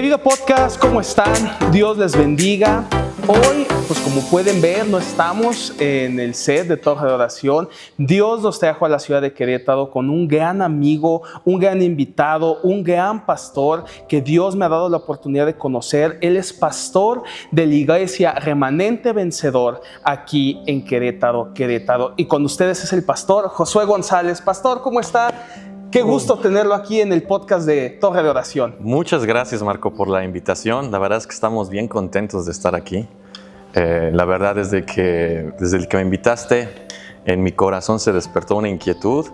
Querido podcast, ¿cómo están? Dios les bendiga. Hoy, pues como pueden ver, no estamos en el set de Torre de Oración. Dios nos trajo a la ciudad de Querétaro con un gran amigo, un gran invitado, un gran pastor que Dios me ha dado la oportunidad de conocer. Él es pastor de la iglesia Remanente Vencedor aquí en Querétaro. Y con ustedes es el pastor Josué González. Pastor, ¿cómo está? Qué gusto tenerlo aquí en el podcast de Torre de Oración. Muchas gracias, Marco, por la invitación. La verdad es que estamos bien contentos de estar aquí. La verdad, desde que me invitaste, en mi corazón se despertó una inquietud.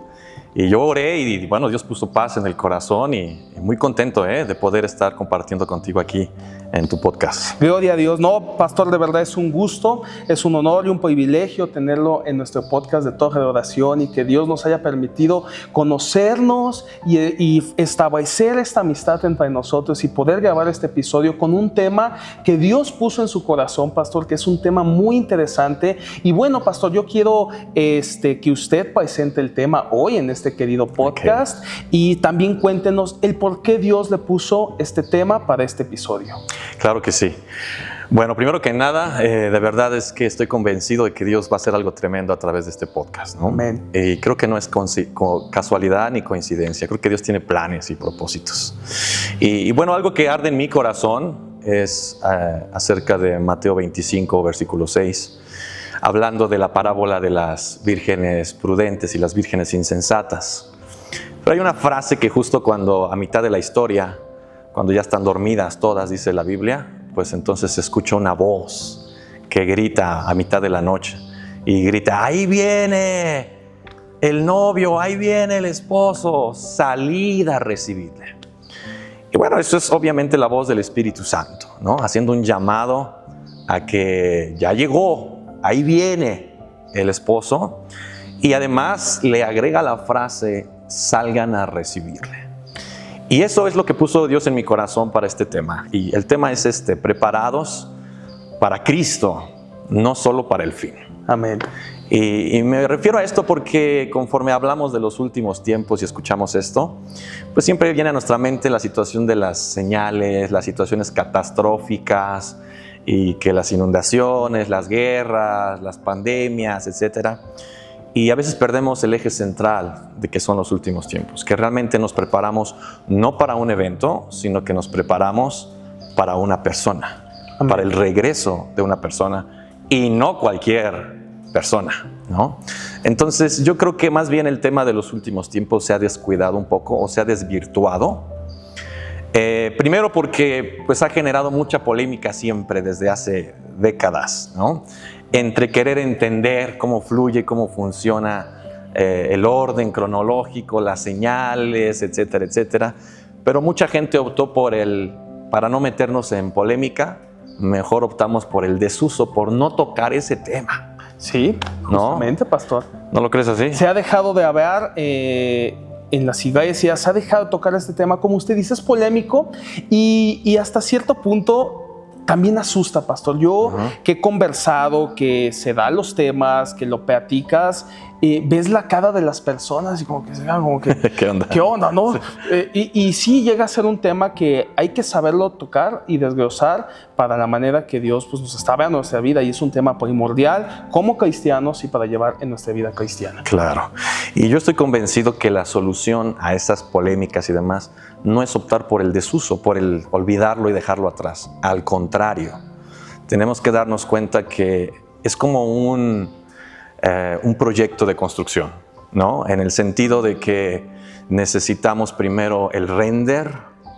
Y yo oré y bueno, Dios puso paz en el corazón y muy contento de poder estar compartiendo contigo aquí en tu podcast. Gloria a Dios. No, pastor, de verdad es un gusto, es un honor y un privilegio tenerlo en nuestro podcast de Torre de Oración y que Dios nos haya permitido conocernos y establecer esta amistad entre nosotros y poder grabar este episodio con un tema que Dios puso en su corazón, pastor, que es un tema muy interesante. Y bueno, pastor, yo quiero que usted presente el tema hoy en este querido podcast y también cuéntenos el por qué Dios le puso este tema para este episodio. Claro que sí. Bueno, primero que nada, de verdad es que estoy convencido de que Dios va a hacer algo tremendo a través de este podcast, ¿no? Amén. Y creo que no es casualidad ni coincidencia. Creo que Dios tiene planes y propósitos. Y bueno, algo que arde en mi corazón es acerca de Mateo 25, versículo 6, hablando de la parábola de las vírgenes prudentes y las vírgenes insensatas. Pero hay una frase que justo a mitad de la historia, cuando ya están dormidas todas, dice la Biblia, pues entonces se escucha una voz que grita a mitad de la noche y grita: ahí viene el novio, ahí viene el esposo, salid a recibirle. Y bueno, eso es obviamente la voz del Espíritu Santo, ¿no? Haciendo un llamado a que ya llegó, ahí viene el esposo, y además le agrega la frase: salgan a recibirle. Y eso es lo que puso Dios en mi corazón para este tema. Y el tema es preparados para Cristo, no solo para el fin. Amén. Y me refiero a esto porque conforme hablamos de los últimos tiempos y escuchamos esto, pues siempre viene a nuestra mente la situación de las señales, las situaciones catastróficas, y que las inundaciones, las guerras, las pandemias, etcétera. Y a veces perdemos el eje central de que son los últimos tiempos, que realmente nos preparamos no para un evento, sino que nos preparamos para una persona, Amén, para el regreso de una persona, y no cualquier persona, ¿no? Entonces yo creo que más bien el tema de los últimos tiempos se ha descuidado un poco o se ha desvirtuado. Primero porque pues ha generado mucha polémica siempre desde hace décadas, ¿no? Entre querer entender cómo fluye, cómo funciona el orden cronológico, las señales, etcétera, etcétera. Pero mucha gente optó para no meternos en polémica, mejor optamos por el desuso, por no tocar ese tema. Sí, justamente, ¿no, pastor? ¿No lo crees así? Se ha dejado de hablar en las iglesias, se ha dejado de tocar este tema, como usted dice, es polémico y hasta cierto punto también asusta, pastor. Yo que he conversado, que se da los temas, que lo platicas, ves la cara de las personas y como que ¿Qué onda? ¿Qué onda, no? Y sí llega a ser un tema que hay que saberlo tocar y desglosar para la manera que Dios pues, nos está viendo en nuestra vida, y es un tema primordial como cristianos y para llevar en nuestra vida cristiana. Claro. Y yo estoy convencido que la solución a esas polémicas y demás no es optar por el desuso, por el olvidarlo y dejarlo atrás. Al contrario, tenemos que darnos cuenta que es como un proyecto de construcción, ¿no? En el sentido de que necesitamos primero el render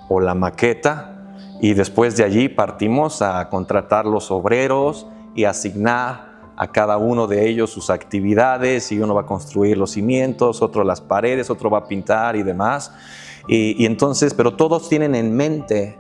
o la maqueta y después de allí partimos a contratar los obreros y asignar a cada uno de ellos sus actividades, y uno va a construir los cimientos, otro las paredes, otro va a pintar y demás. Y entonces, pero todos tienen en mente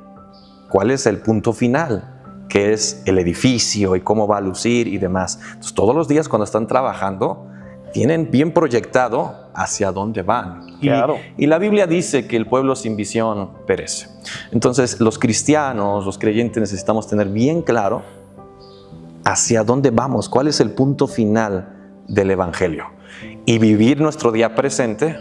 cuál es el punto final, que es el edificio y cómo va a lucir y demás. Entonces, todos los días cuando están trabajando, tienen bien proyectado hacia dónde van. Claro. Y la Biblia dice que el pueblo sin visión perece. Entonces, los cristianos, los creyentes, necesitamos tener bien claro hacia dónde vamos, cuál es el punto final del evangelio, y vivir nuestro día presente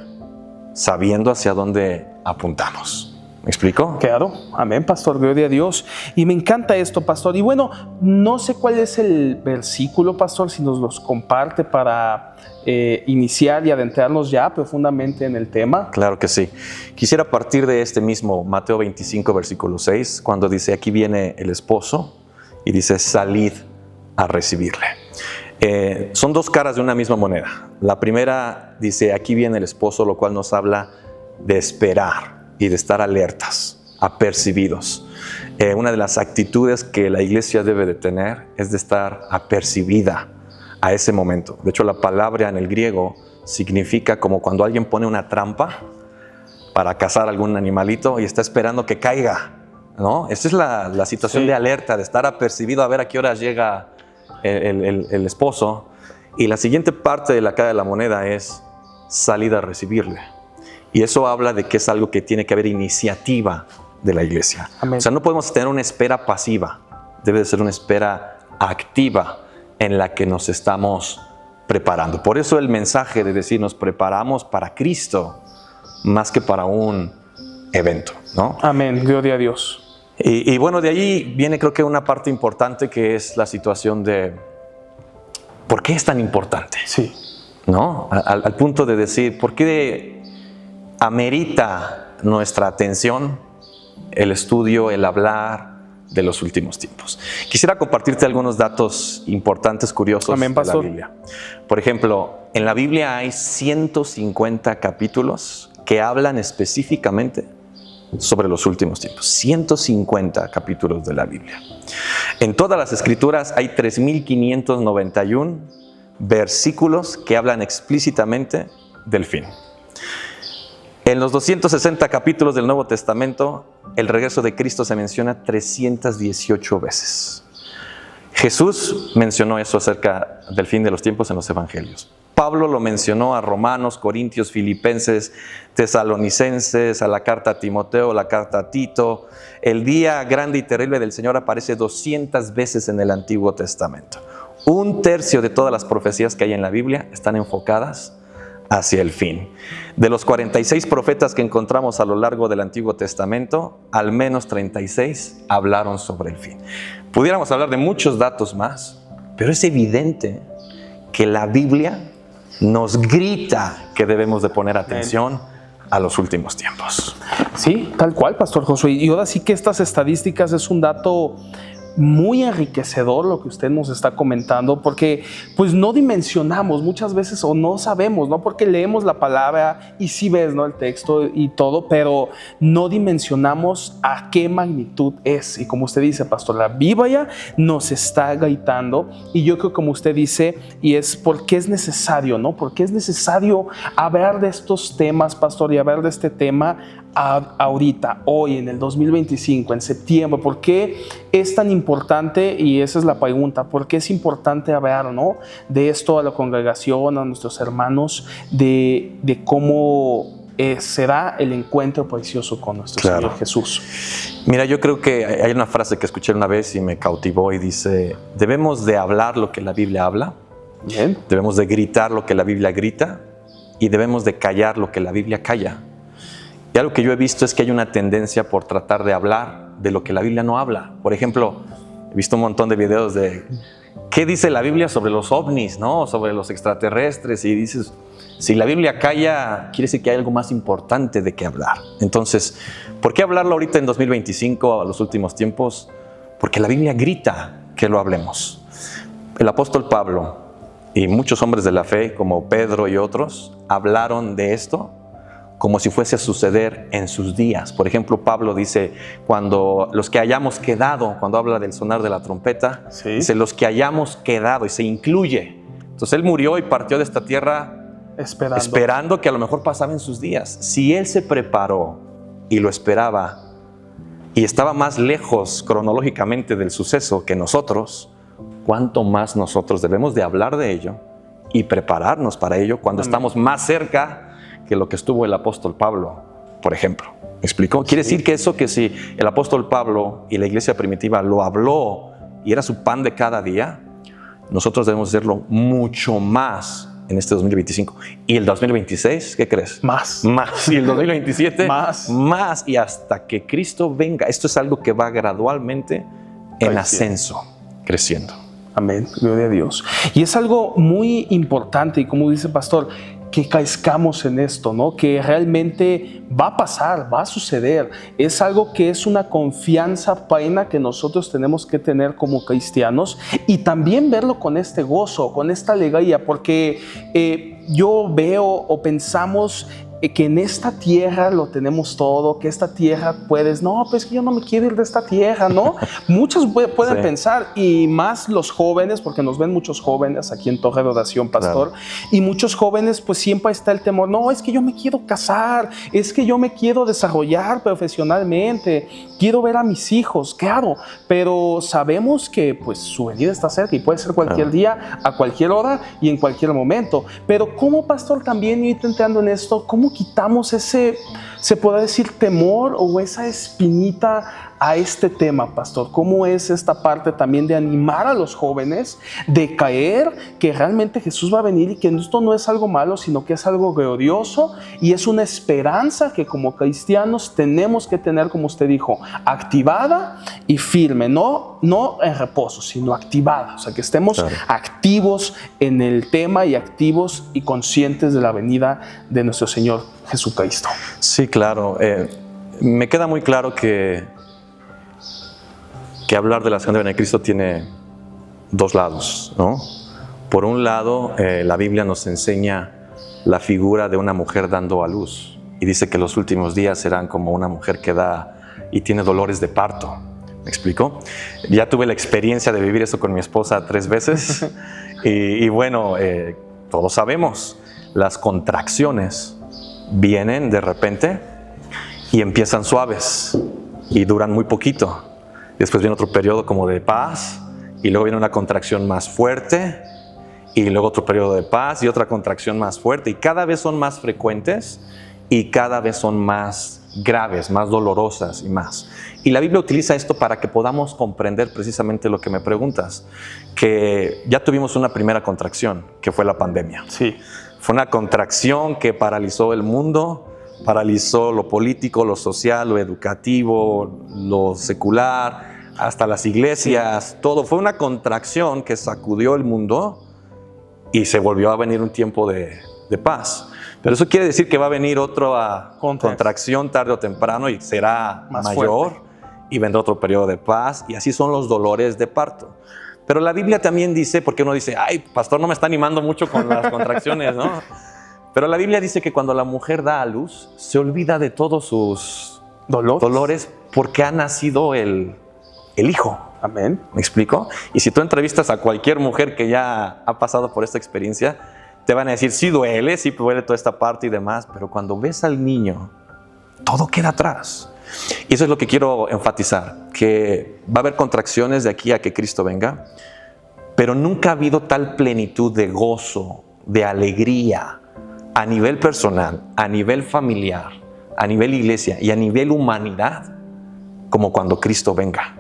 sabiendo hacia dónde apuntamos. ¿Me explico? Claro, amén, pastor, gloria a Dios. Y me encanta esto, pastor. Y bueno, no sé cuál es el versículo, pastor, si nos los comparte para iniciar y adentrarnos ya profundamente en el tema. Claro que sí. Quisiera partir de este mismo Mateo 25, versículo 6, cuando dice, aquí viene el esposo, y dice, salid a recibirle. Son dos caras de una misma moneda. La primera dice, aquí viene el esposo, lo cual nos habla de esperar y de estar alertas, apercibidos. Una de las actitudes que la iglesia debe de tener es de estar apercibida a ese momento. De hecho, la palabra en el griego significa como cuando alguien pone una trampa para cazar algún animalito y está esperando que caiga, ¿no? Esa es la situación de alerta, de estar apercibido a ver a qué hora llega el esposo. Y la siguiente parte de la cara de la moneda es salida a recibirle. Y eso habla de que es algo que tiene que haber iniciativa de la iglesia. Amén. O sea, no podemos tener una espera pasiva. Debe de ser una espera activa en la que nos estamos preparando. Por eso el mensaje de decir nos preparamos para Cristo más que para un evento, ¿no? Amén, gloria a Dios. Y bueno, de ahí viene creo que una parte importante que es la situación de ¿por qué es tan importante? Sí. ¿No? Al punto de decir, ¿por qué amerita nuestra atención el estudio, el hablar de los últimos tiempos? Quisiera compartirte algunos datos importantes, curiosos. Amén, de la pastor. Biblia. Por ejemplo, en la Biblia hay 150 capítulos que hablan específicamente sobre los últimos tiempos. 150 capítulos de la Biblia. En todas las escrituras hay 3.591 versículos que hablan explícitamente del fin. En los 260 capítulos del Nuevo Testamento, el regreso de Cristo se menciona 318 veces. Jesús mencionó eso acerca del fin de los tiempos en los evangelios. Pablo lo mencionó a Romanos, Corintios, Filipenses, Tesalonicenses, a la carta a Timoteo, la carta a Tito. El día grande y terrible del Señor aparece 200 veces en el Antiguo Testamento. 1/3 de todas las profecías que hay en la Biblia están enfocadas hacia el fin. De los 46 profetas que encontramos a lo largo del Antiguo Testamento, al menos 36 hablaron sobre el fin. Pudiéramos hablar de muchos datos más, pero es evidente que la Biblia nos grita que debemos de poner atención a los últimos tiempos. Sí, tal cual, pastor Josué. Y ahora sí que estas estadísticas es un dato muy enriquecedor lo que usted nos está comentando, porque pues no dimensionamos muchas veces o no sabemos, ¿no? Porque leemos la palabra y sí ves, ¿no?, el texto y todo, pero no dimensionamos a qué magnitud es. Y como usted dice, pastor, la Biblia nos está gritando, y yo creo, como usted dice, y es porque es necesario, ¿no? Porque es necesario hablar de estos temas, pastor, y hablar de este tema ahorita, hoy, en el 2025, en septiembre. ¿Por qué es tan importante? Y esa es la pregunta. ¿Por qué es importante hablar, ¿no?, de esto a la congregación, a nuestros hermanos, de cómo será el encuentro precioso con nuestro Señor Jesús? Mira, yo creo que hay una frase que escuché una vez y me cautivó y dice, debemos de hablar lo que la Biblia habla, Bien. Debemos de gritar lo que la Biblia grita, y debemos de callar lo que la Biblia calla. Y algo que yo he visto es que hay una tendencia por tratar de hablar de lo que la Biblia no habla. Por ejemplo, he visto un montón de videos de qué dice la Biblia sobre los ovnis, ¿no?, sobre los extraterrestres, y dices, si la Biblia calla, quiere decir que hay algo más importante de qué hablar. Entonces, ¿por qué hablarlo ahorita en 2025, a los últimos tiempos? Porque la Biblia grita que lo hablemos. El apóstol Pablo y muchos hombres de la fe, como Pedro y otros, hablaron de esto como si fuese a suceder en sus días. Por ejemplo, Pablo dice, cuando los que hayamos quedado, cuando habla del sonar de la trompeta, dice los que hayamos quedado, y se incluye. Entonces él murió y partió de esta tierra esperando que a lo mejor pasaba en sus días. Si él se preparó y lo esperaba y estaba más lejos cronológicamente del suceso que nosotros, ¿cuánto más nosotros debemos de hablar de ello y prepararnos para ello cuando estamos más cerca que lo que estuvo el apóstol Pablo, por ejemplo? ¿Me explico? Quiere decir que eso, que si el apóstol Pablo y la iglesia primitiva lo habló y era su pan de cada día, nosotros debemos hacerlo mucho más en este 2025. ¿Y el 2026? ¿Qué crees? Más. Más. ¿Y el 2027? Más. Más. Y hasta que Cristo venga. Esto es algo que va gradualmente en ascenso, creciendo. Amén, gloria a Dios. Y es algo muy importante, y como dice el pastor, que caizcamos en esto, ¿no? Que realmente va a pasar, va a suceder. Es algo que es una confianza plena que nosotros tenemos que tener como cristianos, y también verlo con este gozo, con esta alegría, porque yo veo o pensamos que en esta tierra lo tenemos todo, que esta tierra puedes, no, pues que yo no me quiero ir de esta tierra, ¿no? Muchos pueden pensar, y más los jóvenes, porque nos ven muchos jóvenes aquí en Torre de Oración, pastor, claro. Y muchos jóvenes, pues siempre está el temor, no, es que yo me quiero casar, es que yo me quiero desarrollar profesionalmente, quiero ver a mis hijos, claro, pero sabemos que pues su venida está cerca y puede ser cualquier día, a cualquier hora y en cualquier momento. Pero como pastor también, y entrando en esto, ¿cómo quitamos ese, se puede decir, temor o esa espinita a este tema, pastor? ¿Cómo es esta parte también de animar a los jóvenes, de caer que realmente Jesús va a venir y que esto no es algo malo, sino que es algo glorioso y es una esperanza que como cristianos tenemos que tener, como usted dijo, activada y firme, no en reposo, sino activada, o sea, que estemos activos en el tema y activos y conscientes de la venida de nuestro Señor Jesucristo? Sí, claro. Me queda muy claro que hablar de la segunda venida de Cristo tiene dos lados, ¿no? Por un lado, la Biblia nos enseña la figura de una mujer dando a luz, y dice que los últimos días serán como una mujer que da y tiene dolores de parto. ¿Me explico? Ya tuve la experiencia de vivir eso con mi esposa 3 veces y bueno, todos sabemos, las contracciones vienen de repente y empiezan suaves y duran muy poquito. Después viene otro periodo como de paz, y luego viene una contracción más fuerte, y luego otro periodo de paz y otra contracción más fuerte, y cada vez son más frecuentes y cada vez son más graves, más dolorosas y más. Y la Biblia utiliza esto para que podamos comprender precisamente lo que me preguntas, que ya tuvimos una primera contracción, que fue la pandemia. Sí. Fue una contracción que paralizó el mundo, paralizó lo político, lo social, lo educativo, lo secular, hasta las iglesias, todo. Fue una contracción que sacudió el mundo y se volvió a venir un tiempo de paz. Pero eso quiere decir que va a venir otra contracción tarde o temprano y será más mayor fuerte. Y vendrá otro periodo de paz, y así son los dolores de parto. Pero la Biblia también dice, porque uno dice, ay, pastor, no me está animando mucho con las contracciones, ¿no? Pero la Biblia dice que cuando la mujer da a luz, se olvida de todos sus dolores porque ha nacido el hijo. Amén. ¿Me explico? Y si tú entrevistas a cualquier mujer que ya ha pasado por esta experiencia, te van a decir, sí duele toda esta parte y demás, pero cuando ves al niño, todo queda atrás. Y eso es lo que quiero enfatizar, que va a haber contracciones de aquí a que Cristo venga, pero nunca ha habido tal plenitud de gozo, de alegría, a nivel personal, a nivel familiar, a nivel iglesia y a nivel humanidad, como cuando Cristo venga.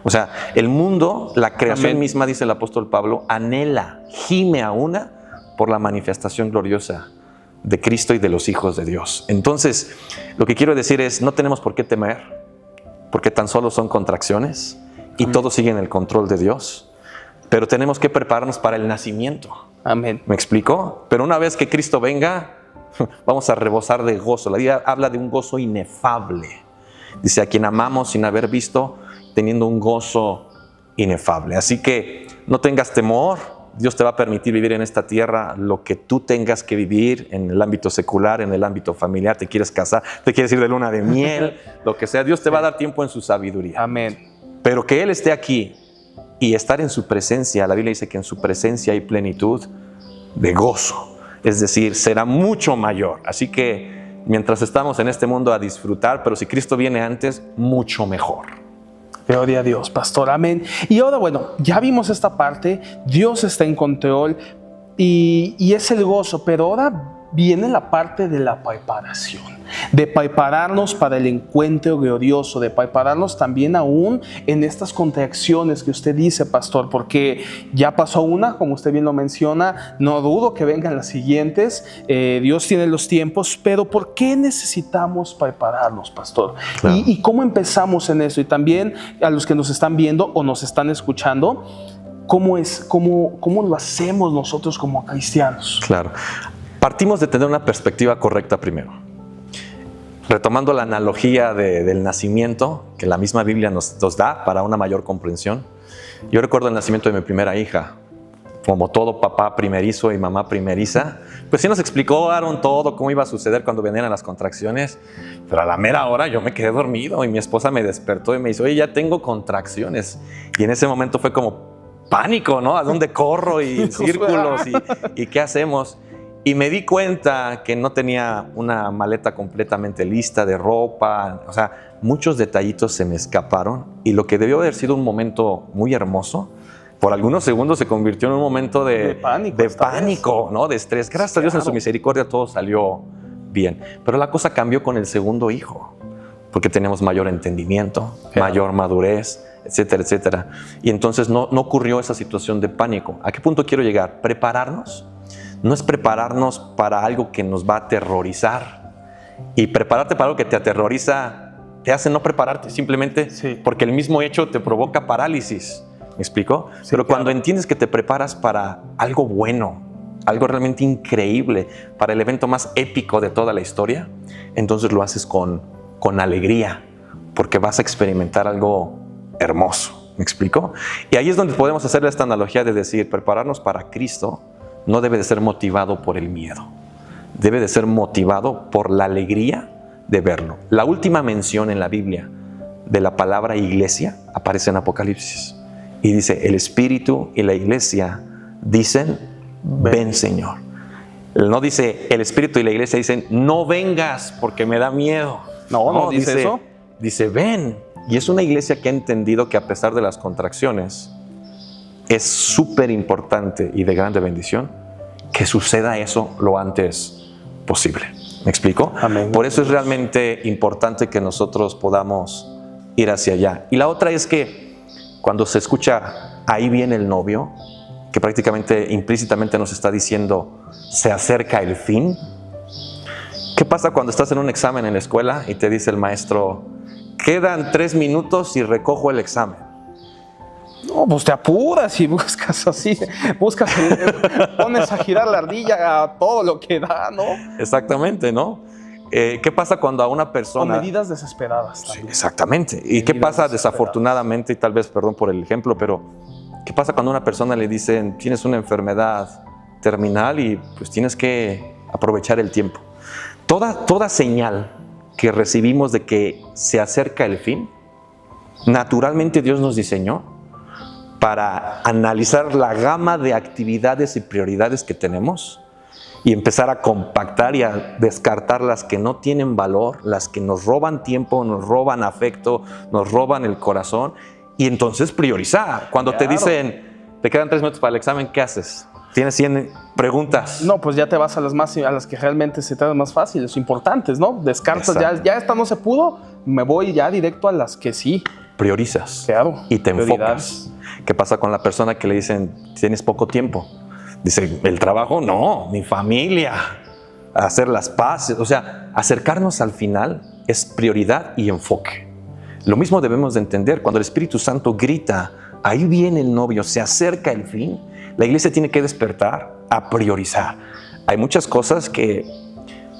O sea, el mundo, la creación misma, dice el apóstol Pablo, anhela, gime a una por la manifestación gloriosa de Cristo y de los hijos de Dios. Entonces, lo que quiero decir es, no tenemos por qué temer, porque tan solo son contracciones y todo sigue en el control de Dios, pero tenemos que prepararnos para el nacimiento. Amén. ¿Me explico? Pero una vez que Cristo venga, vamos a rebosar de gozo. La Biblia habla de un gozo inefable. Dice, a quien amamos sin haber visto, teniendo un gozo inefable. Así que no tengas temor. Dios te va a permitir vivir en esta tierra lo que tú tengas que vivir en el ámbito secular, en el ámbito familiar. Te quieres casar, te quieres ir de luna de miel, lo que sea. Dios te va a dar tiempo en su sabiduría. Amén. Pero que Él esté aquí y estar en su presencia, la Biblia dice que en su presencia hay plenitud de gozo. Es decir, será mucho mayor. Así que mientras estamos en este mundo a disfrutar, pero si Cristo viene antes, mucho mejor. Gloria a Dios, pastor, amén. Y ahora, bueno, ya vimos esta parte, Dios está en control y es el gozo, pero ahora viene la parte de la preparación, de prepararnos para el encuentro glorioso, de prepararnos también aún en estas contracciones que usted dice, pastor, porque ya pasó una, como usted bien lo menciona, no dudo que vengan las siguientes, Dios tiene los tiempos, pero ¿por qué necesitamos prepararnos, pastor? Claro. ¿Y cómo empezamos en eso? Y también a los que nos están viendo o nos están escuchando, ¿cómo lo hacemos nosotros como cristianos? Claro. Partimos de tener una perspectiva correcta primero. Retomando la analogía del nacimiento, que la misma Biblia nos da para una mayor comprensión. Yo recuerdo el nacimiento de mi primera hija. Como todo papá primerizo y mamá primeriza, pues sí nos explicaron todo, cómo iba a suceder cuando venían las contracciones, pero a la mera hora yo me quedé dormido y mi esposa me despertó y me dice, oye, ya tengo contracciones. Y en ese momento fue como pánico, ¿no? ¿A dónde corro? Y círculos, y ¿qué hacemos? Y me di cuenta que no tenía una maleta completamente lista de ropa, o sea, muchos detallitos se me escaparon y lo que debió haber sido un momento muy hermoso, por algunos segundos se convirtió en un momento de pánico, ¿no? De estrés. Gracias a Dios en su misericordia todo salió bien. Pero la cosa cambió con el segundo hijo, porque teníamos mayor entendimiento, mayor madurez, etcétera, etcétera. Y entonces no ocurrió esa situación de pánico. ¿A qué punto quiero llegar? Prepararnos no es prepararnos para algo que nos va a aterrorizar. Y prepararte para algo que te aterroriza te hace no prepararte, simplemente porque el mismo hecho te provoca parálisis. ¿Me explico? Sí, pero claro. cuando entiendes que te preparas para algo bueno, algo realmente increíble, para el evento más épico de toda la historia, entonces lo haces con alegría, porque vas a experimentar algo hermoso. ¿Me explico? Y ahí es donde podemos hacer esta analogía de decir, prepararnos para Cristo no debe de ser motivado por el miedo, debe de ser motivado por la alegría de verlo. La última mención en la Biblia de la palabra iglesia aparece en Apocalipsis y dice, el Espíritu y la iglesia dicen, ven Señor. No dice, el Espíritu y la iglesia dicen, no vengas porque me da miedo. No dice eso. Dice, ven. Y es una iglesia que ha entendido que a pesar de las contracciones, es súper importante y de grande bendición que suceda eso lo antes posible. ¿Me explico? Amén. Por eso es realmente importante que nosotros podamos ir hacia allá. Y la otra es que cuando se escucha, ahí viene el novio, que prácticamente implícitamente nos está diciendo, se acerca el fin. ¿Qué pasa cuando estás en un examen en la escuela y te dice el maestro, quedan 3 minutos y recojo el examen? No, pues te apuras y buscas así, pones a girar la ardilla a todo lo que da, ¿no? Exactamente, ¿no? ¿Qué pasa cuando a una persona... Con medidas desesperadas también. Sí, exactamente. ¿Y qué pasa desafortunadamente, y tal vez, perdón por el ejemplo, pero qué pasa cuando a una persona le dicen, tienes una enfermedad terminal y pues tienes que aprovechar el tiempo? Toda señal que recibimos de que se acerca el fin, naturalmente Dios nos diseñó para analizar la gama de actividades y prioridades que tenemos y empezar a compactar y a descartar las que no tienen valor, las que nos roban tiempo, nos roban afecto, nos roban el corazón, y entonces priorizar. Cuando te dicen, te quedan 3 minutos para el examen, ¿qué haces? Tienes 100 preguntas. No, pues ya te vas a las que realmente se te dan más fáciles, importantes, ¿no? Descartas, ya esta no se pudo, me voy ya directo a las que sí. Priorizas. Claro. Y te enfocas. ¿Qué pasa con la persona que le dicen, tienes poco tiempo? Dice, ¿el trabajo? No, mi familia. Hacer las paces. O sea, acercarnos al final es prioridad y enfoque. Lo mismo debemos de entender. Cuando el Espíritu Santo grita, ahí viene el novio, se acerca el fin, la iglesia tiene que despertar a priorizar. Hay muchas cosas que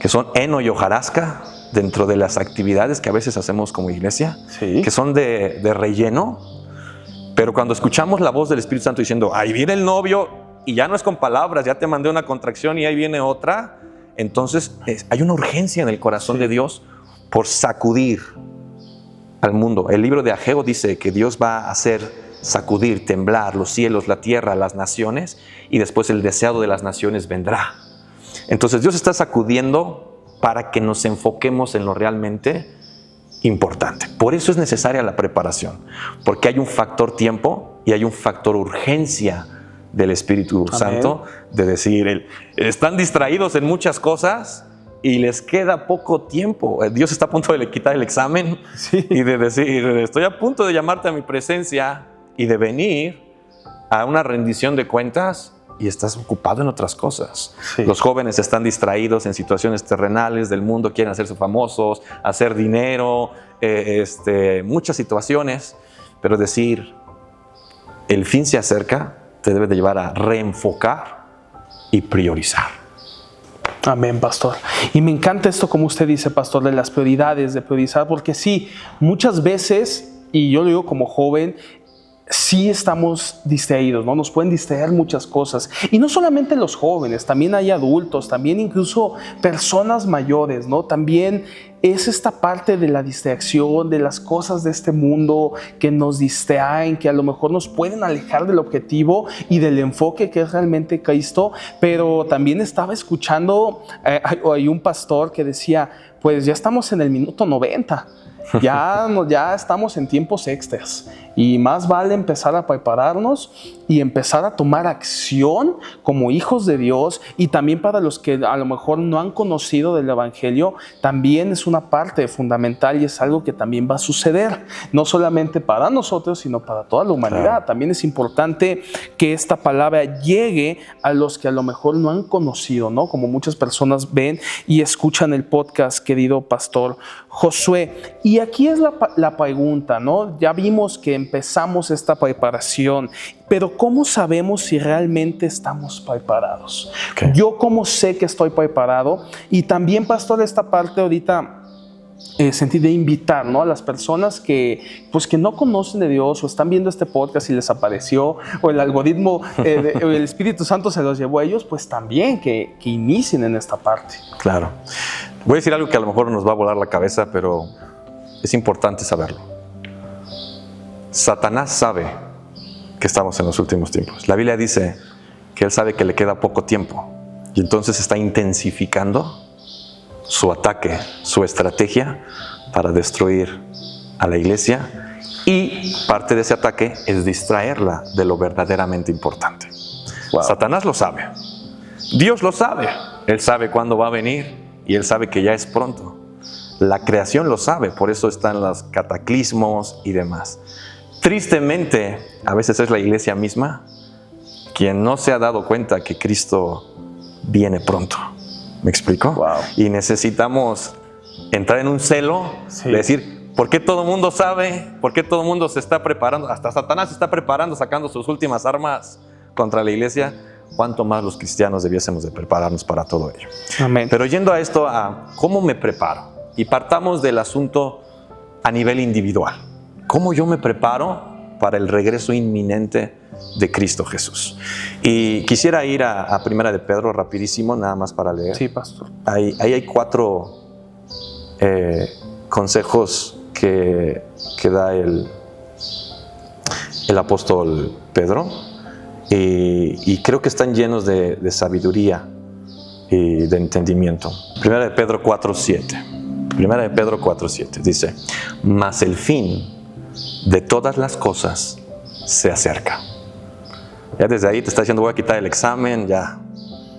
son heno y hojarasca dentro de las actividades que a veces hacemos como iglesia, que son de relleno, pero cuando escuchamos la voz del Espíritu Santo diciendo, ahí viene el novio, y ya no es con palabras, ya te mandé una contracción y ahí viene otra, entonces hay una urgencia en el corazón de Dios por sacudir al mundo. El libro de Ageo dice que Dios va a hacer sacudir, temblar los cielos, la tierra, las naciones, y después el deseado de las naciones vendrá. Entonces Dios está sacudiendo para que nos enfoquemos en lo realmente importante. Por eso es necesaria la preparación, porque hay un factor tiempo y hay un factor urgencia del Espíritu Santo, de decir, están distraídos en muchas cosas y les queda poco tiempo. Dios está a punto de quitar el examen y de decir, estoy a punto de llamarte a mi presencia y de venir a una rendición de cuentas y estás ocupado en otras cosas. Sí. Los jóvenes están distraídos en situaciones terrenales del mundo, quieren hacerse famosos, hacer dinero, muchas situaciones, pero decir, el fin se acerca, te debe de llevar a reenfocar y priorizar. Amén, pastor. Y me encanta esto, como usted dice, pastor, de las prioridades, de priorizar, porque sí, muchas veces, y yo lo digo como joven, sí estamos distraídos, ¿no? Nos pueden distraer muchas cosas. Y no solamente los jóvenes, también hay adultos, también incluso personas mayores, ¿no? También es esta parte de la distracción, de las cosas de este mundo que nos distraen, que a lo mejor nos pueden alejar del objetivo y del enfoque que es realmente Cristo. Pero también estaba escuchando, hay un pastor que decía, pues ya estamos en el minuto 90. Ya estamos en tiempos extras y más vale empezar a prepararnos y empezar a tomar acción como hijos de Dios. Y también para los que a lo mejor no han conocido del Evangelio, también es una parte fundamental y es algo que también va a suceder, no solamente para nosotros, sino para toda la humanidad. Claro. También es importante que esta palabra llegue a los que a lo mejor no han conocido, ¿no? Como muchas personas ven y escuchan el podcast, querido pastor Josué. Y aquí es la pregunta, ¿no? Ya vimos que empezamos esta preparación, pero ¿cómo sabemos si realmente estamos preparados? Okay. Yo cómo sé que estoy preparado. Y también, pastor, esta parte ahorita sentí de invitar, ¿no? A las personas que no conocen de Dios o están viendo este podcast y les apareció, o el algoritmo, el Espíritu Santo se los llevó a ellos, pues también que inicien en esta parte. Claro. Voy a decir algo que a lo mejor nos va a volar la cabeza, pero es importante saberlo. Satanás sabe que estamos en los últimos tiempos. La Biblia dice que él sabe que le queda poco tiempo y entonces está intensificando su ataque, su estrategia para destruir a la iglesia, y parte de ese ataque es distraerla de lo verdaderamente importante. Wow. Satanás lo sabe, Dios lo sabe, él sabe cuándo va a venir y él sabe que ya es pronto. La creación lo sabe, por eso están los cataclismos y demás. Tristemente, a veces es la iglesia misma quien no se ha dado cuenta que Cristo viene pronto. ¿Me explico? Wow. Y necesitamos entrar en un celo, de decir, ¿por qué todo el mundo sabe? ¿Por qué todo el mundo se está preparando? Hasta Satanás se está preparando, sacando sus últimas armas contra la iglesia. ¿Cuánto más los cristianos debiésemos de prepararnos para todo ello? Amén. Pero yendo a esto, a cómo me preparo. Y partamos del asunto a nivel individual. ¿Cómo yo me preparo para el regreso inminente de Cristo Jesús? Y quisiera ir a Primera de Pedro rapidísimo, nada más para leer. Sí, pastor. Ahí hay 4 consejos que da el apóstol Pedro, y creo que están llenos de sabiduría y de entendimiento. Primera de Pedro 4:7. Primera de Pedro 4:7 dice: mas el fin de todas las cosas se acerca. Ya desde ahí te está diciendo, voy a quitar el examen, ya.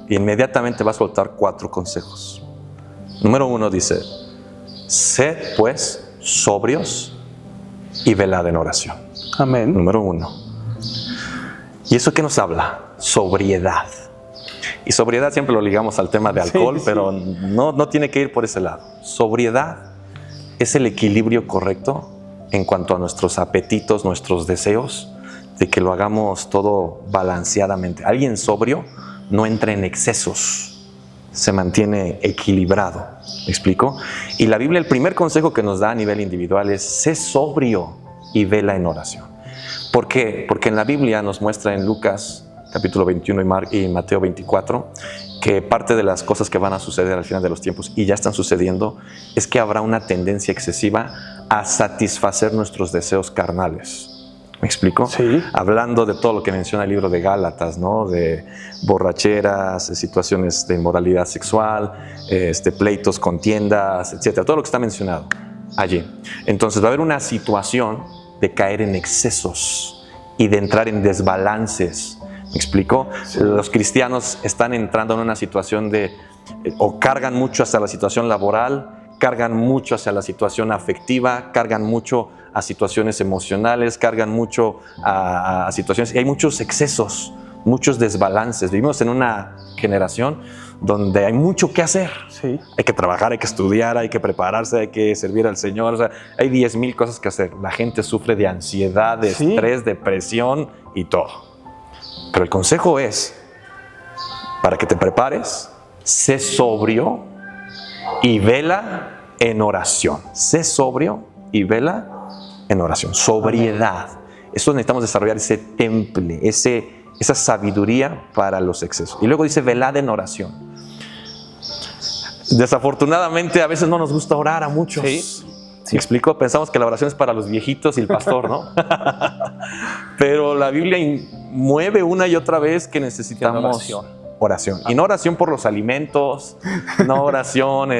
Inmediatamente va a soltar 4 consejos. Número 1 dice: sed pues sobrios y velad en oración. Amén. Número 1. ¿Y eso qué nos habla? Sobriedad. Y sobriedad siempre lo ligamos al tema de alcohol, sí. Pero no tiene que ir por ese lado. Sobriedad es el equilibrio correcto en cuanto a nuestros apetitos, nuestros deseos, de que lo hagamos todo balanceadamente. Alguien sobrio no entra en excesos, se mantiene equilibrado. ¿Me explico? Y la Biblia, el primer consejo que nos da a nivel individual es: sé sobrio y vela en oración. ¿Por qué? Porque en la Biblia nos muestra en Lucas capítulo 21 y Mateo 24 que parte de las cosas que van a suceder al final de los tiempos, y ya están sucediendo, es que habrá una tendencia excesiva a satisfacer nuestros deseos carnales. ¿Me explico? Sí. Hablando de todo lo que menciona el libro de Gálatas, ¿no? De borracheras, situaciones de inmoralidad sexual, pleitos, contiendas, etcétera. Todo lo que está mencionado allí. Entonces va a haber una situación de caer en excesos y de entrar en desbalances ¿Me explico? Sí. Los cristianos están entrando en una situación o cargan mucho hacia la situación laboral, cargan mucho hacia la situación afectiva, cargan mucho a situaciones emocionales, cargan mucho a situaciones, y hay muchos excesos, muchos desbalances. Vivimos en una generación donde hay mucho que hacer. Sí. Hay que trabajar, hay que estudiar, hay que prepararse, hay que servir al Señor. O sea, hay 10,000 cosas que hacer. La gente sufre de ansiedad, de estrés, depresión y todo. Pero el consejo es, para que te prepares, sé sobrio y vela en oración. Sé sobrio y vela en oración. Sobriedad. Eso necesitamos desarrollar, ese temple, esa sabiduría para los excesos. Y luego dice, velad en oración. Desafortunadamente a veces no nos gusta orar a muchos. Sí. ¿Me explico? Pensamos que la oración es para los viejitos y el pastor, ¿no? Pero la Biblia mueve una y otra vez que necesitamos oración. Y no oración por los alimentos, no oración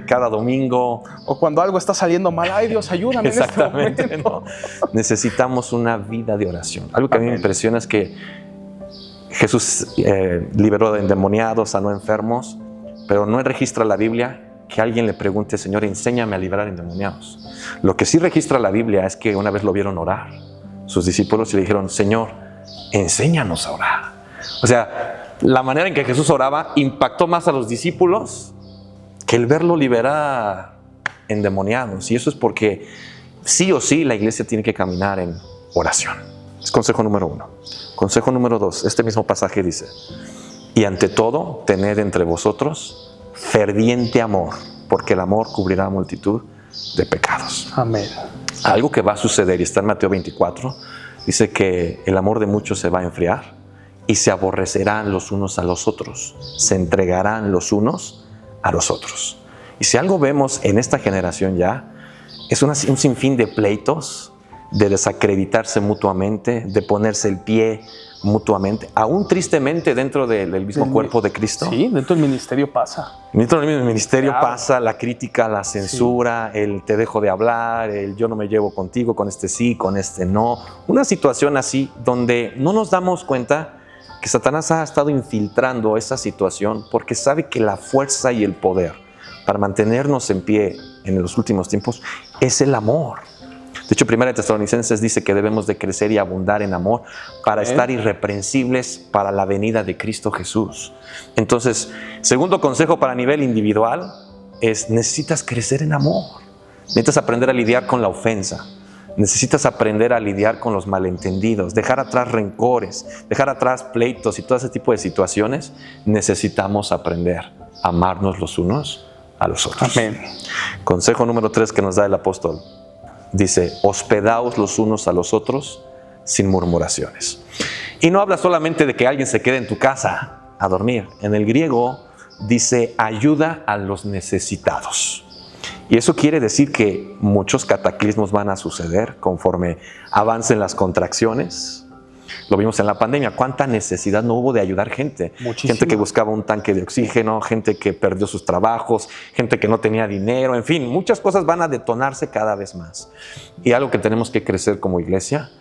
cada domingo. O cuando algo está saliendo mal, ay Dios, ayúdame. Exactamente, en este momento. no. Necesitamos una vida de oración. Algo que a mí me impresiona es que Jesús liberó de endemoniados, sanó enfermos, pero no registra la Biblia que alguien le pregunte, Señor, enséñame a liberar endemoniados. Lo que sí registra la Biblia es que una vez lo vieron orar sus discípulos y le dijeron, Señor, enséñanos a orar. O sea, la manera en que Jesús oraba impactó más a los discípulos que el verlo liberar endemoniados. Y eso es porque sí o sí la iglesia tiene que caminar en oración. Es consejo número 1. Consejo número 2, este mismo pasaje dice, y ante todo, tened entre vosotros ferviente amor, porque el amor cubrirá multitud de pecados. Amén. Algo que va a suceder, y está en Mateo 24, dice que el amor de muchos se va a enfriar y se aborrecerán los unos a los otros, se entregarán los unos a los otros. Y si algo vemos en esta generación ya, es un sinfín de pleitos, de desacreditarse mutuamente, de ponerse el pie mutuamente, aún tristemente dentro del mismo cuerpo de Cristo. Sí, dentro del ministerio pasa. Dentro del ministerio pasa la crítica, la censura, el te dejo de hablar, el yo no me llevo contigo, con este sí, con este no. Una situación así donde no nos damos cuenta que Satanás ha estado infiltrando esa situación porque sabe que la fuerza y el poder para mantenernos en pie en los últimos tiempos es el amor. De hecho, 1 Tesalonicenses dice que debemos de crecer y abundar en amor para estar irreprensibles para la venida de Cristo Jesús. Entonces, segundo consejo para nivel individual es necesitas crecer en amor. Necesitas aprender a lidiar con la ofensa. Necesitas aprender a lidiar con los malentendidos, dejar atrás rencores, dejar atrás pleitos y todo ese tipo de situaciones. Necesitamos aprender a amarnos los unos a los otros. Amén. Consejo número 3 que nos da el apóstol. Dice, hospedaos los unos a los otros sin murmuraciones. Y no habla solamente de que alguien se quede en tu casa a dormir. En el griego dice, ayuda a los necesitados. Y eso quiere decir que muchos cataclismos van a suceder conforme avancen las contracciones. Lo vimos en la pandemia. ¿Cuánta necesidad no hubo de ayudar gente? Muchísimo. Gente que buscaba un tanque de oxígeno, gente que perdió sus trabajos, gente que no tenía dinero, en fin, muchas cosas van a detonarse cada vez más. Y algo que tenemos que crecer como iglesia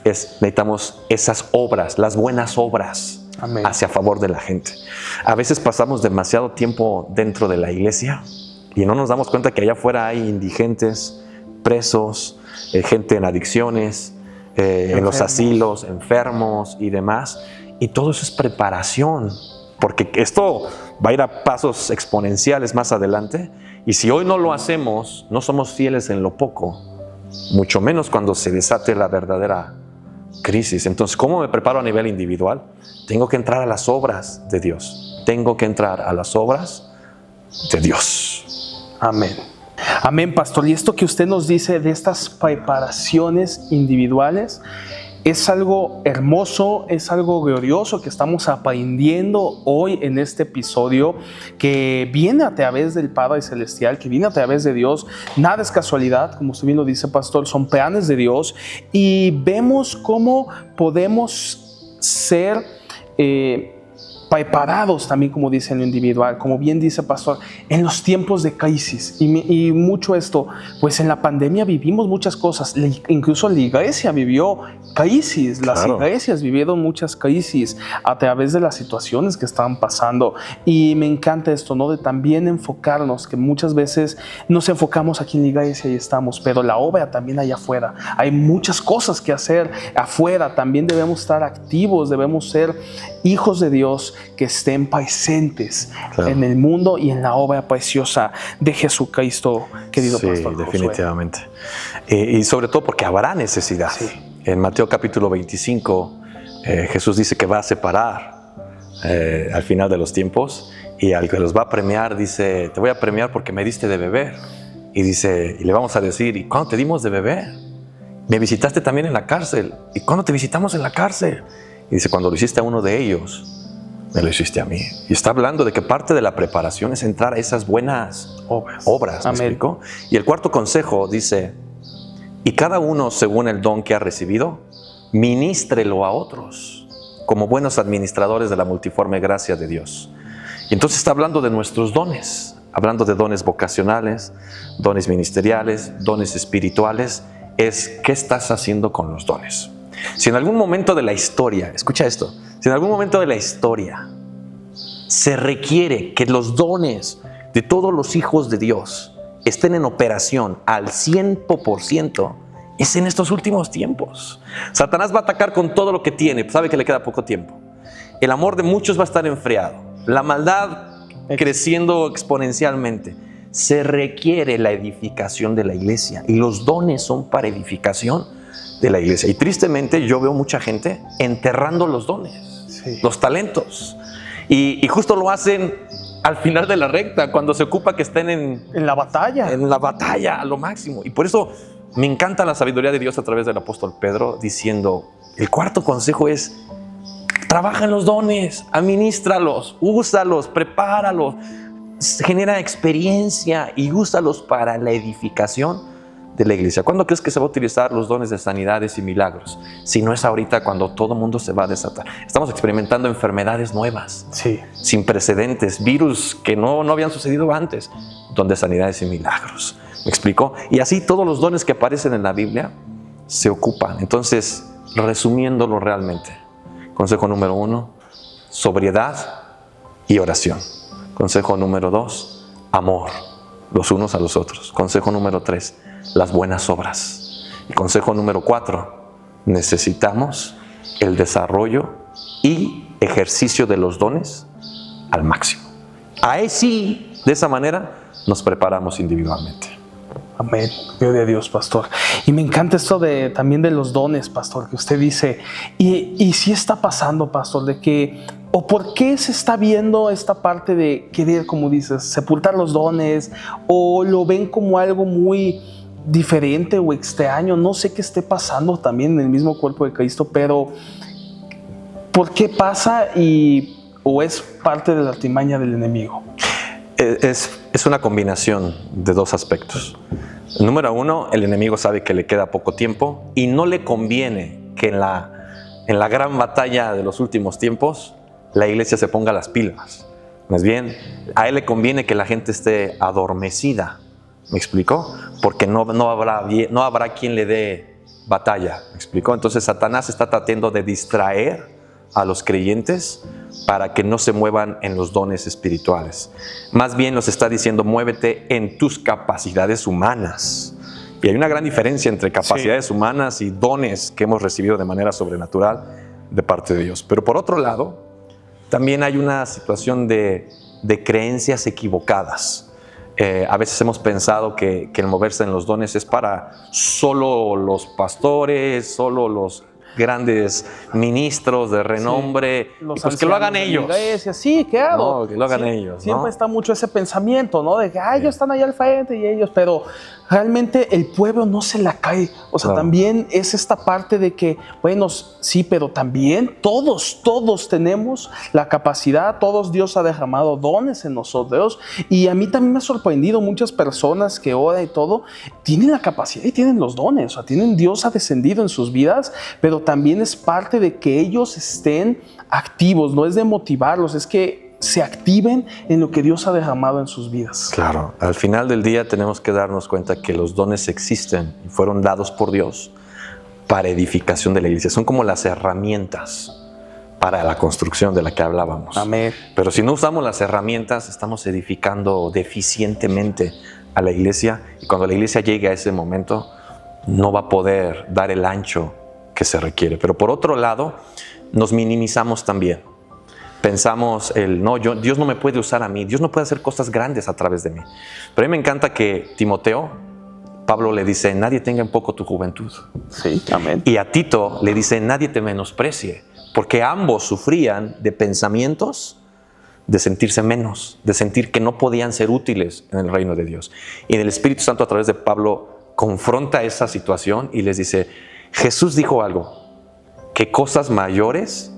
es necesitamos esas obras, las buenas obras. Amén. Hacia favor de la gente. A veces pasamos demasiado tiempo dentro de la iglesia y no nos damos cuenta que allá afuera hay indigentes, presos, gente en adicciones, en los asilos, enfermos y demás. Y todo eso es preparación, porque esto va a ir a pasos exponenciales más adelante. Y si hoy no lo hacemos, no somos fieles en lo poco, mucho menos cuando se desate la verdadera crisis. Entonces, ¿cómo me preparo a nivel individual? Tengo que entrar a las obras de Dios. Tengo que entrar a las obras de Dios. Amén. Amén, pastor. Y esto que usted nos dice de estas preparaciones individuales es algo hermoso, es algo glorioso que estamos aprendiendo hoy en este episodio que viene a través del Padre Celestial, que viene a través de Dios. Nada es casualidad, como usted bien lo dice, pastor, son planes de Dios y vemos cómo podemos ser preparados también, como dice en lo individual, como bien dice Pastor, en los tiempos de crisis. Y mucho esto, pues en la pandemia vivimos muchas cosas, incluso la iglesia vivió crisis, las iglesias vivieron muchas crisis a través de las situaciones que estaban pasando. Y me encanta esto, ¿no? De también enfocarnos, que muchas veces nos enfocamos aquí en la iglesia y estamos, pero la obra también allá afuera. Hay muchas cosas que hacer afuera, también debemos estar activos, debemos ser hijos de Dios que estén presentes en el mundo y en la obra preciosa de Jesucristo, querido Pastor Josué. Definitivamente. Y sobre todo porque habrá necesidad. Sí. En Mateo capítulo 25, Jesús dice que va a separar al final de los tiempos, y al que los va a premiar dice: te voy a premiar porque me diste de beber. Y dice, y le vamos a decir: ¿y cuándo te dimos de beber? Me visitaste también en la cárcel. ¿Y cuándo te visitamos en la cárcel? Y dice: cuando lo hiciste a uno de ellos, me lo hiciste a mí. Y está hablando de que parte de la preparación es entrar a esas buenas obras. ¿Me explico? Y el cuarto consejo dice: y cada uno según el don que ha recibido, ministrelo a otros, como buenos administradores de la multiforme gracia de Dios. Y entonces está hablando de nuestros dones, hablando de dones vocacionales, dones ministeriales, dones espirituales. Es ¿qué estás haciendo con los dones? Si en algún momento de la historia, escucha esto, si en algún momento de la historia se requiere que los dones de todos los hijos de Dios estén en operación al 100%, es en estos últimos tiempos. Satanás va a atacar con todo lo que tiene, sabe que le queda poco tiempo. El amor de muchos va a estar enfriado, la maldad creciendo exponencialmente. Se requiere la edificación de la iglesia, y los dones son para edificación de la iglesia. Y tristemente yo veo mucha gente enterrando los dones, los talentos, y justo lo hacen al final de la recta, cuando se ocupa que estén en la batalla a lo máximo. Y por eso me encanta la sabiduría de Dios a través del apóstol Pedro, diciendo: el cuarto consejo es: trabaja en los dones, administralos, úsalos, prepáralos, genera experiencia y úsalos para la edificación de la iglesia. ¿Cuándo crees que se va a utilizar los dones de sanidades y milagros? Si no es ahorita, cuando todo el mundo se va a desatar. Estamos experimentando enfermedades nuevas, sin precedentes, virus que no habían sucedido antes, don de sanidades y milagros. ¿Me explico? Y así todos los dones que aparecen en la Biblia se ocupan. Entonces, resumiéndolo realmente, consejo número 1, sobriedad y oración. Consejo número 2, amor los unos a los otros. Consejo número 3, las buenas obras. Y consejo número 4, necesitamos el desarrollo y ejercicio de los dones al máximo. Ahí sí, de esa manera nos preparamos individualmente. Amén. Gloria a Dios, Pastor. Y me encanta esto también de los dones, Pastor, que usted dice. Y sí está pasando, Pastor, de que, o por qué se está viendo esta parte de querer, como dices, sepultar los dones, o lo ven como algo muy diferente o extraño. No sé qué esté pasando también en el mismo cuerpo de Cristo, pero ¿por qué pasa? ¿O es parte de la artimaña del enemigo? Es una combinación de dos aspectos. Número 1, el enemigo sabe que le queda poco tiempo y no le conviene que en la gran batalla de los últimos tiempos la iglesia se ponga las pilas. Más bien, a él le conviene que la gente esté adormecida. ¿Me explico? Porque no habrá quien le dé batalla. ¿Me explico? Entonces Satanás está tratando de distraer a los creyentes para que no se muevan en los dones espirituales. Más bien nos está diciendo: muévete en tus capacidades humanas. Y hay una gran diferencia entre capacidades humanas y dones que hemos recibido de manera sobrenatural de parte de Dios. Pero por otro lado, también hay una situación de creencias equivocadas. A veces hemos pensado que el moverse en los dones es para solo los pastores, solo los grandes ministros de renombre, y pues que lo hagan ellos. Iglesia. Sí, claro. No, que lo hagan ellos. Siempre está mucho ese pensamiento, ¿no? De que ellos están allá al frente y ellos, pero realmente el pueblo no se la cae. O sea, también es esta parte de que, bueno, sí, pero también todos tenemos la capacidad, todos Dios ha derramado dones en nosotros. Y a mí también me ha sorprendido muchas personas que oran y todo, tienen la capacidad y tienen los dones. O sea, Dios ha descendido en sus vidas, pero también es parte de que ellos estén activos, no es de motivarlos, es que se activen en lo que Dios ha derramado en sus vidas. Claro, al final del día tenemos que darnos cuenta que los dones existen y fueron dados por Dios para edificación de la iglesia. Son como las herramientas para la construcción de la que hablábamos. Amén. Pero si no usamos las herramientas, estamos edificando deficientemente a la iglesia, y cuando la iglesia llegue a ese momento, no va a poder dar el ancho que se requiere. Pero por otro lado, nos minimizamos también. Pensamos, Dios no me puede usar a mí, Dios no puede hacer cosas grandes a través de mí. Pero a mí me encanta que Timoteo, Pablo le dice, nadie tenga en poco tu juventud. Sí, amén. Y a Tito le dice, nadie te menosprecie, porque ambos sufrían de pensamientos de sentirse menos, de sentir que no podían ser útiles en el reino de Dios. Y el Espíritu Santo a través de Pablo confronta esa situación y les dice, Jesús dijo algo, que cosas mayores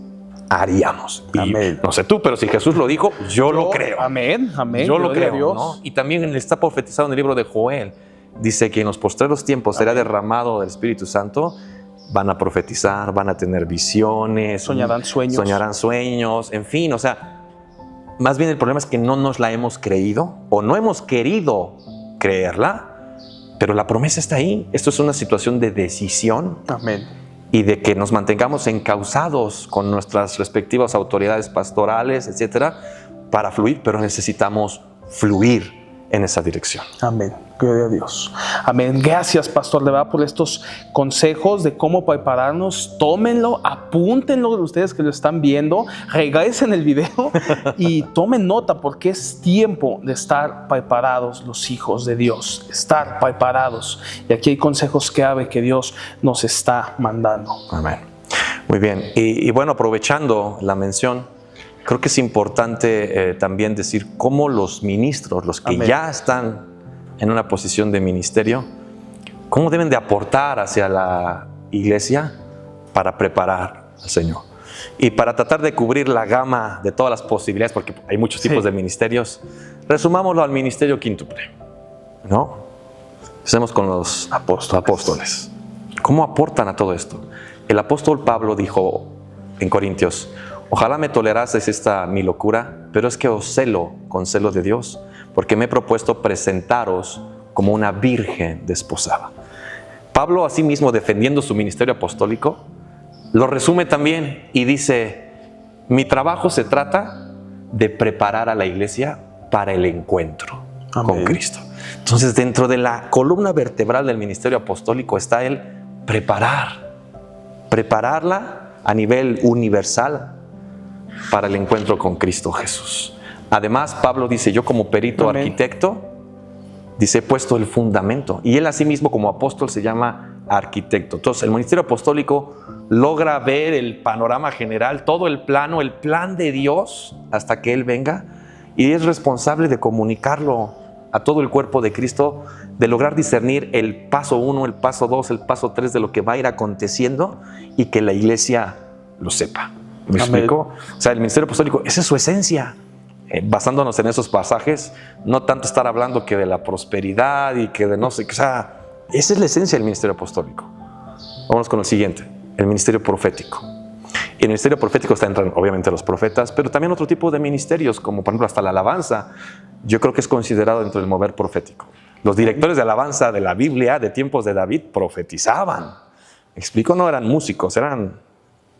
haríamos. Y amén. No sé tú, pero si Jesús lo dijo, yo lo creo. Amén, amén. Yo lo creo, Dios. ¿no? Y también está profetizado en el libro de Joel. Dice que en los postreros tiempos será derramado el Espíritu Santo. Van a profetizar, van a tener visiones. Soñarán sueños. En fin, o sea, más bien el problema es que no nos la hemos creído o no hemos querido creerla, pero la promesa está ahí. Esto es una situación de decisión. Amén. Y de que nos mantengamos encausados con nuestras respectivas autoridades pastorales, etcétera, para fluir, pero necesitamos fluir en esa dirección. Amén. Gloria a Dios. Amén. Gracias, pastor, de verdad, por estos consejos de cómo prepararnos. Tómenlo, apúntenlo ustedes que lo están viendo, regresen el video y tomen nota, porque es tiempo de estar preparados los hijos de Dios. Estar preparados. Y aquí hay consejos clave que Dios nos está mandando. Amén. Muy bien. Y bueno, aprovechando la mención, creo que es importante también decir cómo los ministros, los que amén. Ya están en una posición de ministerio, cómo deben de aportar hacia la iglesia para preparar al Señor. Y para tratar de cubrir la gama de todas las posibilidades, porque hay muchos tipos de ministerios, resumámoslo al ministerio quíntuple, ¿no? Empecemos con los apóstoles. ¿Cómo aportan a todo esto? El apóstol Pablo dijo en Corintios, ojalá me toleraseis esta mi locura, pero es que os celo con celo de Dios, porque me he propuesto presentaros como una virgen desposada. Pablo, asimismo, defendiendo su ministerio apostólico, lo resume también y dice, mi trabajo se trata de preparar a la iglesia para el encuentro con Cristo. Entonces, dentro de la columna vertebral del ministerio apostólico está el prepararla a nivel universal para el encuentro con Cristo Jesús. Además, Pablo dice, yo como perito arquitecto, dice, he puesto el fundamento. Y él asimismo como apóstol se llama arquitecto. Entonces, el ministerio apostólico logra ver el panorama general, todo el plan de Dios hasta que Él venga, y es responsable de comunicarlo a todo el cuerpo de Cristo, de lograr discernir el paso 1, el paso 2, el paso 3 de lo que va a ir aconteciendo y que la iglesia lo sepa. ¿Me explico? O sea, el ministerio apostólico, esa es su esencia. Basándonos en esos pasajes, no tanto estar hablando que de la prosperidad y que de no sé qué, o sea, esa es la esencia del ministerio apostólico. Vamos con el siguiente, el ministerio profético. Y en el ministerio profético entran obviamente los profetas, pero también otro tipo de ministerios, como por ejemplo hasta la alabanza, yo creo que es considerado dentro del mover profético. Los directores de alabanza de la Biblia de tiempos de David profetizaban. ¿Me explico? No eran músicos, eran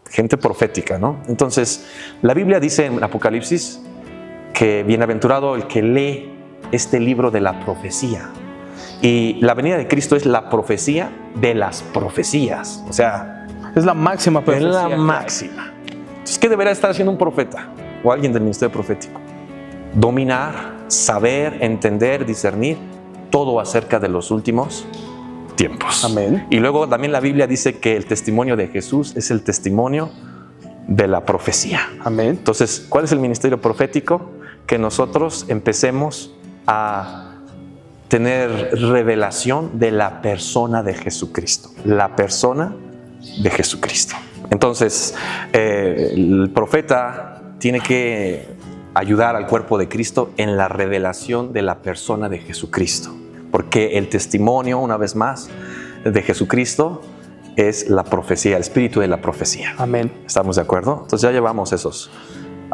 gente profética, ¿no? Entonces, la Biblia dice en Apocalipsis que bienaventurado el que lee este libro de la profecía. Y la venida de Cristo es la profecía de las profecías. O sea, es la máxima profecía. Es la máxima. Entonces, ¿qué deberá estar haciendo un profeta o alguien del ministerio profético? Dominar, saber, entender, discernir todo acerca de los últimos tiempos. Amén. Y luego también la Biblia dice que el testimonio de Jesús es el testimonio de la profecía. Amén. Entonces, ¿cuál es el ministerio profético? Que nosotros empecemos a tener revelación de la persona de Jesucristo. La persona de Jesucristo. Entonces, el profeta tiene que ayudar al cuerpo de Cristo en la revelación de la persona de Jesucristo. Porque el testimonio, una vez más, de Jesucristo es la profecía, el espíritu de la profecía. Amén. ¿Estamos de acuerdo? Entonces ya llevamos esos.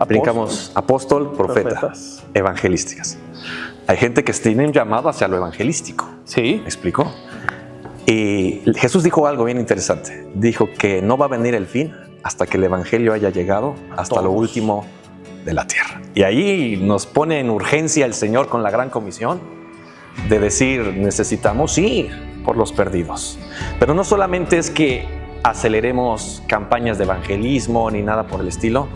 Brincamos apóstol, profeta, profetas. evangelísticas. Hay gente que tiene un llamado hacia lo evangelístico. Sí. ¿Me explico? Y Jesús dijo algo bien interesante. Dijo que no va a venir el fin hasta que el evangelio haya llegado hasta lo último de la tierra. Y ahí nos pone en urgencia el Señor con la gran comisión de decir, necesitamos ir por los perdidos. Pero no solamente es que aceleremos campañas de evangelismo ni nada por el estilo,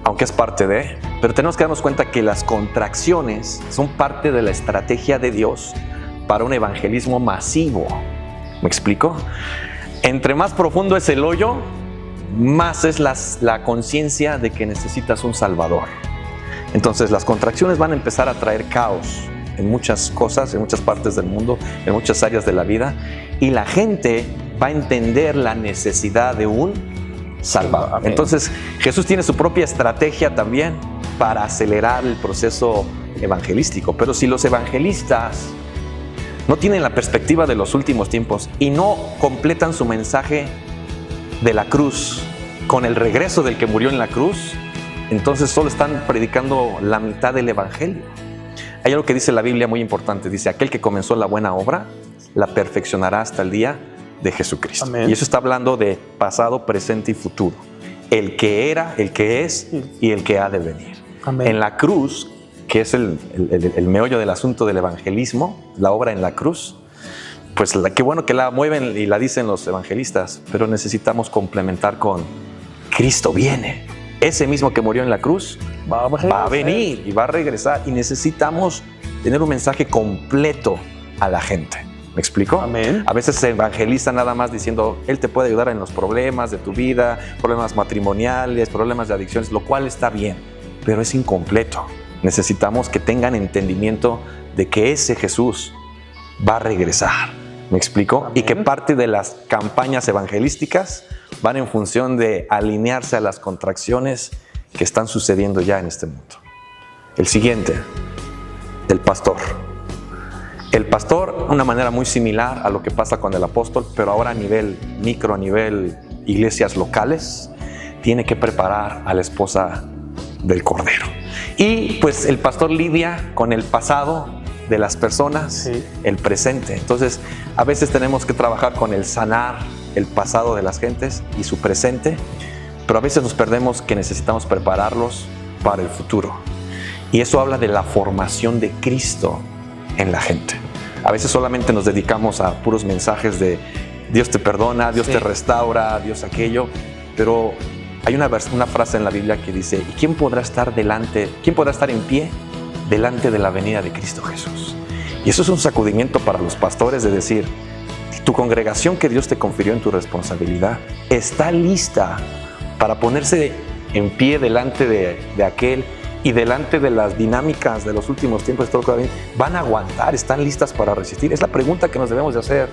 aunque es parte de, pero tenemos que darnos cuenta que las contracciones son parte de la estrategia de Dios para un evangelismo masivo. ¿Me explico? Entre más profundo es el hoyo, más es la conciencia de que necesitas un Salvador. Entonces las contracciones van a empezar a traer caos en muchas cosas, en muchas partes del mundo, en muchas áreas de la vida, y la gente va a entender la necesidad de un Salvador. Amén. Entonces Jesús tiene su propia estrategia también para acelerar el proceso evangelístico. Pero si los evangelistas no tienen la perspectiva de los últimos tiempos y no completan su mensaje de la cruz con el regreso del que murió en la cruz, entonces solo están predicando la mitad del evangelio. Hay algo que dice la Biblia muy importante. Dice, aquel que comenzó la buena obra la perfeccionará hasta el día de Jesucristo. Amén. Y eso está hablando de pasado, presente y futuro. El que era, el que es y el que ha de venir. Amén. En la cruz, que es el meollo del asunto del evangelismo, la obra en la cruz, pues qué bueno que la mueven y la dicen los evangelistas, pero necesitamos complementar con Cristo viene. Ese mismo que murió en la cruz va a venir y va a regresar, y necesitamos tener un mensaje completo a la gente. ¿Me explico? Amén. A veces se evangeliza nada más diciendo, Él te puede ayudar en los problemas de tu vida, problemas matrimoniales, problemas de adicciones, lo cual está bien, pero es incompleto. Necesitamos que tengan entendimiento de que ese Jesús va a regresar. ¿Me explico? Amén. Y que parte de las campañas evangelísticas van en función de alinearse a las contracciones que están sucediendo ya en este mundo. El siguiente, el pastor. El pastor, una manera muy similar a lo que pasa con el apóstol, pero ahora a nivel micro, a nivel iglesias locales, tiene que preparar a la esposa del Cordero. Y pues el pastor lidia con el pasado de las personas, sí, el presente. Entonces, a veces tenemos que trabajar con el sanar el pasado de las gentes y su presente, pero a veces nos perdemos que necesitamos prepararlos para el futuro. Y eso habla de la formación de Cristo en la gente. A veces solamente nos dedicamos a puros mensajes de Dios te perdona, Dios sí, te restaura, Dios aquello, pero hay una frase en la Biblia que dice, ¿y quién podrá estar en pie delante de la venida de Cristo Jesús? Y eso es un sacudimiento para los pastores de decir, tu congregación que Dios te confirió en tu responsabilidad está lista para ponerse en pie delante de aquel, y delante de las dinámicas de los últimos tiempos, van a aguantar, están listas para resistir. Es la pregunta que nos debemos de hacer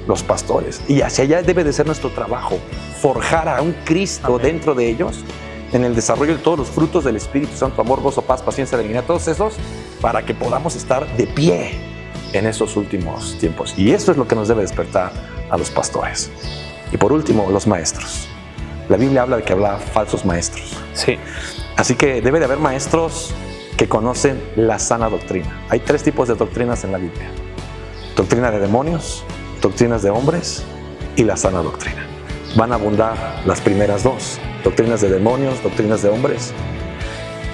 los pastores, y hacia allá debe de ser nuestro trabajo, forjar a un Cristo Amén. dentro de ellos, en el desarrollo de todos los frutos del Espíritu Santo, amor, gozo, paz, paciencia, benignidad, todos esos, para que podamos estar de pie en esos últimos tiempos. Y eso es lo que nos debe despertar a los pastores. Y por último, los maestros. La Biblia habla de que habrá falsos maestros. Sí. Así que debe de haber maestros que conocen la sana doctrina. Hay 3 tipos de doctrinas en la Biblia: doctrina de demonios, doctrinas de hombres y la sana doctrina. Van a abundar las primeras 2, doctrinas de demonios, doctrinas de hombres,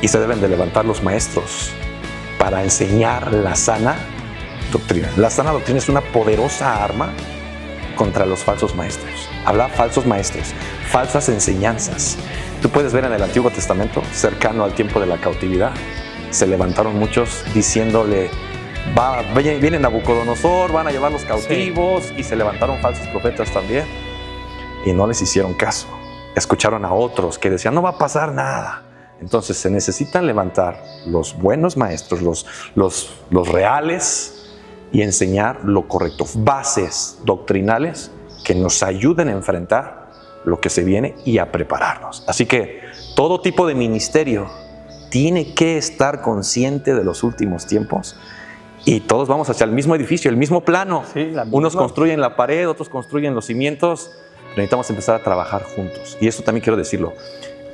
y se deben de levantar los maestros para enseñar la sana doctrina. La sana doctrina es una poderosa arma contra los falsos maestros. Habla falsos maestros, falsas enseñanzas. Tú puedes ver en el Antiguo Testamento, cercano al tiempo de la cautividad, se levantaron muchos diciéndole, viene Nabucodonosor, van a llevar los cautivos, sí, y se levantaron falsos profetas también, y no les hicieron caso. Escucharon a otros que decían, no va a pasar nada. Entonces se necesitan levantar los buenos maestros, los reales, y enseñar lo correcto, bases doctrinales que nos ayuden a enfrentar lo que se viene y a prepararnos. Así que todo tipo de ministerio tiene que estar consciente de los últimos tiempos, y todos vamos hacia el mismo edificio, el mismo plano. Sí, Unos construyen la pared, otros construyen los cimientos, necesitamos empezar a trabajar juntos. Y esto también quiero decirlo.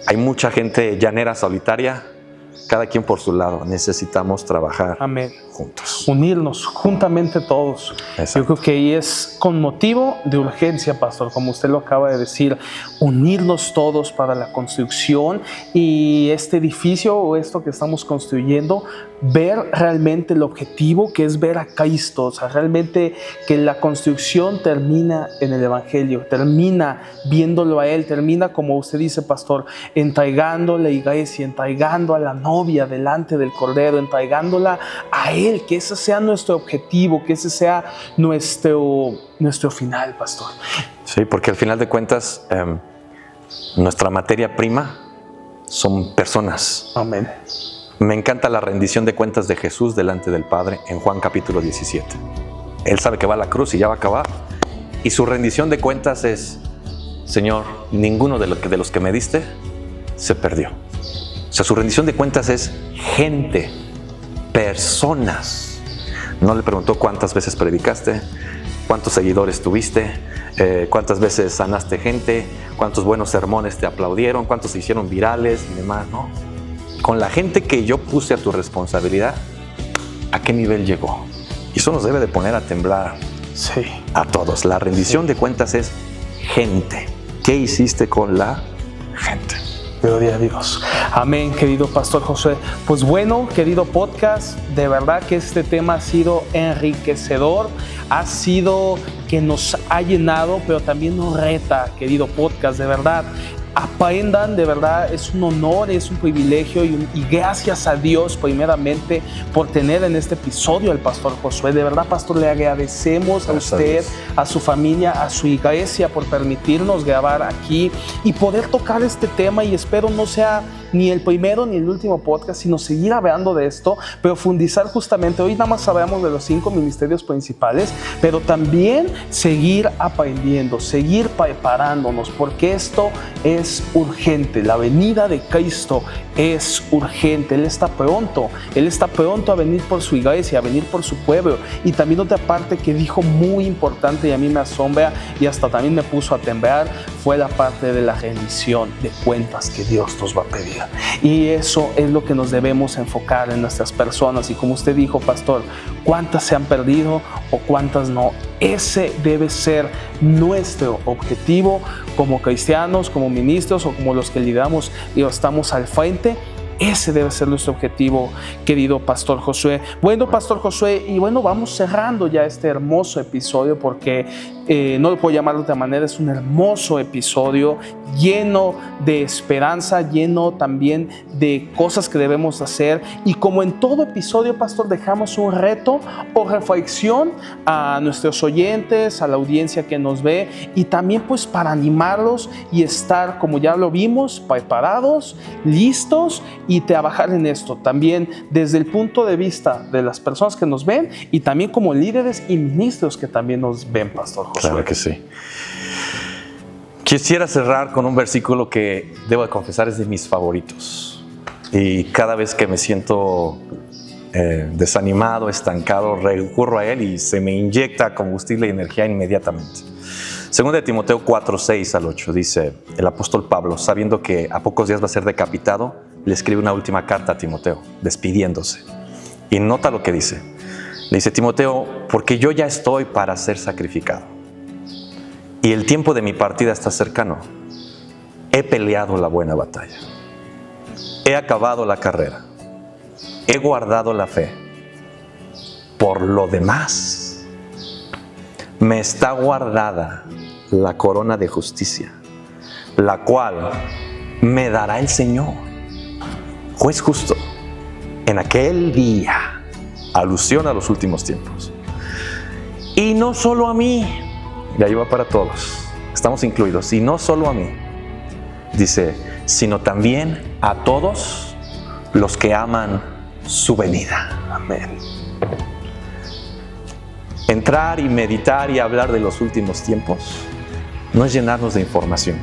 Hay mucha gente llanera, solitaria, cada quien por su lado. Necesitamos trabajar Amén. juntos. Unirnos juntamente todos. Exacto. Yo creo que ahí es con motivo de urgencia, pastor, como usted lo acaba de decir, unirnos todos para la construcción y este edificio o esto que estamos construyendo, ver realmente el objetivo, que es ver a Cristo, o sea, realmente que la construcción termina en el Evangelio, termina viéndolo a Él, termina, como usted dice, pastor, entregando a la iglesia, entregando a la novia delante del Cordero, entregándola a Él, que ese sea nuestro objetivo, que ese sea nuestro final, pastor. Sí, porque al final de cuentas, nuestra materia prima son personas. Amén. Me encanta la rendición de cuentas de Jesús delante del Padre en Juan capítulo 17. Él sabe que va a la cruz y ya va a acabar. Y su rendición de cuentas es: Señor, ninguno de los que me diste se perdió. O sea, su rendición de cuentas es gente, personas. No le preguntó cuántas veces predicaste, cuántos seguidores tuviste, cuántas veces sanaste gente, cuántos buenos sermones te aplaudieron, cuántos se hicieron virales y demás, ¿no? Con la gente que yo puse a tu responsabilidad, ¿a qué nivel llegó? Y eso nos debe de poner a temblar Sí. a todos. La rendición de cuentas es gente. ¿Qué hiciste con la gente? Gloria a Dios. Amén, querido Pastor Josué. Pues bueno, querido podcast, de verdad que este tema ha sido enriquecedor, ha sido que nos ha llenado, pero también nos reta, querido podcast, de verdad. Aprendan, de verdad, es un honor, es un privilegio y gracias a Dios primeramente por tener en este episodio al Pastor Josué. De verdad, Pastor, le agradecemos a usted, a su familia, a su iglesia por permitirnos grabar aquí y poder tocar este tema, y espero no sea ni el primero ni el último podcast, sino seguir hablando de esto, profundizar justamente. Hoy nada más hablamos de los 5 ministerios principales, pero también seguir aprendiendo, seguir preparándonos, porque esto es urgente. La venida de Cristo es urgente. Él está pronto a venir por su iglesia, a venir por su pueblo. Y también otra parte que dijo muy importante y a mí me asombra y hasta también me puso a temblar, fue la parte de la rendición de cuentas que Dios nos va a pedir. Y eso es lo que nos debemos enfocar en nuestras personas. Y como usted dijo, pastor, ¿cuántas se han perdido o cuántas no? Ese debe ser nuestro objetivo como cristianos, como ministros o como los que lideramos y estamos al frente. Ese debe ser nuestro objetivo, querido Pastor Josué. Bueno, Pastor Josué, y bueno, vamos cerrando ya este hermoso episodio porque no lo puedo llamar de otra manera, es un hermoso episodio lleno de esperanza, lleno también de cosas que debemos hacer. Y como en todo episodio, Pastor, dejamos un reto o reflexión a nuestros oyentes, a la audiencia que nos ve, y también pues para animarlos y estar, como ya lo vimos, preparados, listos y trabajar en esto también desde el punto de vista de las personas que nos ven y también como líderes y ministros que también nos ven, Pastor Josué. Claro que sí. Quisiera cerrar con un versículo que debo de confesar es de mis favoritos. Y cada vez que me siento desanimado, estancado, recurro a él y se me inyecta combustible y energía inmediatamente. Según de Timoteo 4, 6 al 8, dice el apóstol Pablo, sabiendo que a pocos días va a ser decapitado, le escribe una última carta a Timoteo, despidiéndose. Y nota lo que dice. Le dice: Timoteo, porque yo ya estoy para ser sacrificado, y el tiempo de mi partida está cercano. He peleado la buena batalla. He acabado la carrera. He guardado la fe. Por lo demás, me está guardada la corona de justicia, la cual me dará el Señor, juez justo, en aquel día. Alusión a los últimos tiempos. Y no solo a mí, y ahí va para todos, estamos incluidos, y no solo a mí, dice, sino también a todos los que aman su venida. Amén. Entrar y meditar y hablar de los últimos tiempos no es llenarnos de información,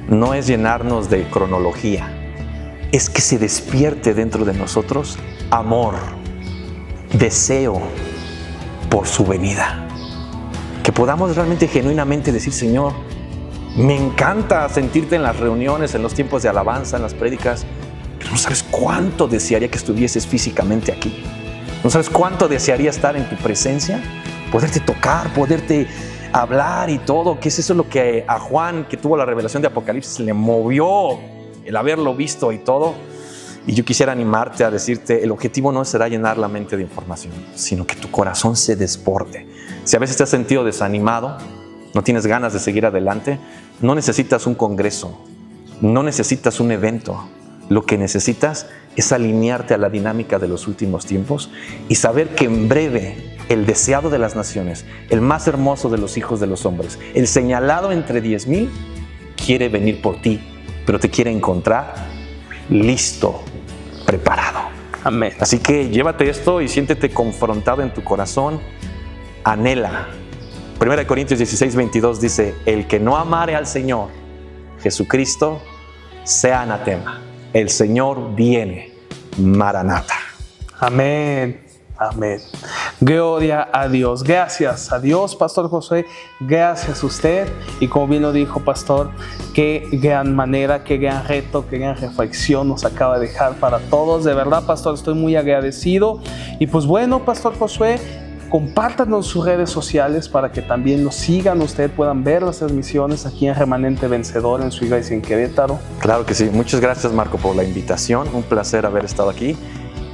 no es llenarnos de cronología, es que se despierte dentro de nosotros amor, deseo por su venida. Que podamos realmente, genuinamente decir: Señor, Me encanta sentirte en las reuniones, en los tiempos de alabanza, en las prédicas, pero no sabes cuánto desearía que estuvieses físicamente aquí. No sabes cuánto desearía estar en tu presencia, poderte tocar, poderte hablar y todo, que es eso lo que a Juan, que tuvo la revelación de Apocalipsis, le movió el haberlo visto y todo. Y yo quisiera animarte a decirte, el objetivo no será llenar la mente de información, sino que tu corazón se desborde. Si a veces te has sentido desanimado, no tienes ganas de seguir adelante, no necesitas un congreso, no necesitas un evento. Lo que necesitas es alinearte a la dinámica de los últimos tiempos y saber que en breve el deseado de las naciones, el más hermoso de los hijos de los hombres, el señalado entre 10,000, quiere venir por ti, pero te quiere encontrar listo, preparado. Amén. Así que llévate esto y siéntete confrontado en tu corazón. Anhela. 1 Corintios 16:22 dice: el que no amare al Señor Jesucristo sea anatema. El Señor viene. Maranata. Amén. Amén. Gloria a Dios. Gracias a Dios, Pastor Josué. Gracias a usted. Y como bien lo dijo, Pastor, qué gran manera, qué gran reto, qué gran reflexión nos acaba de dejar para todos. De verdad, Pastor, estoy muy agradecido. Y pues bueno, Pastor Josué, compártanos sus redes sociales para que también nos sigan, ustedes puedan ver las transmisiones aquí en Remanente Vencedor, en su iglesia en Querétaro. Claro que sí. Muchas gracias, Marco, por la invitación. Un placer haber estado aquí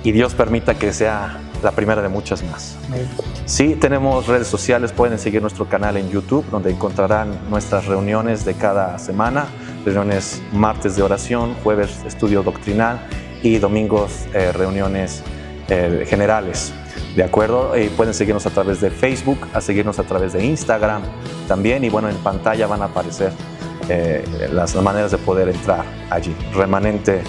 y Dios permita que sea la primera de muchas más. Amén. Sí, tenemos redes sociales. Pueden seguir nuestro canal en YouTube, donde encontrarán nuestras reuniones de cada semana. Reuniones martes de oración, jueves estudio doctrinal y domingos reuniones generales. ¿De acuerdo? Pueden seguirnos a través de Facebook, a seguirnos a través de Instagram también. Y bueno, en pantalla van a aparecer las maneras de poder entrar allí. Remanente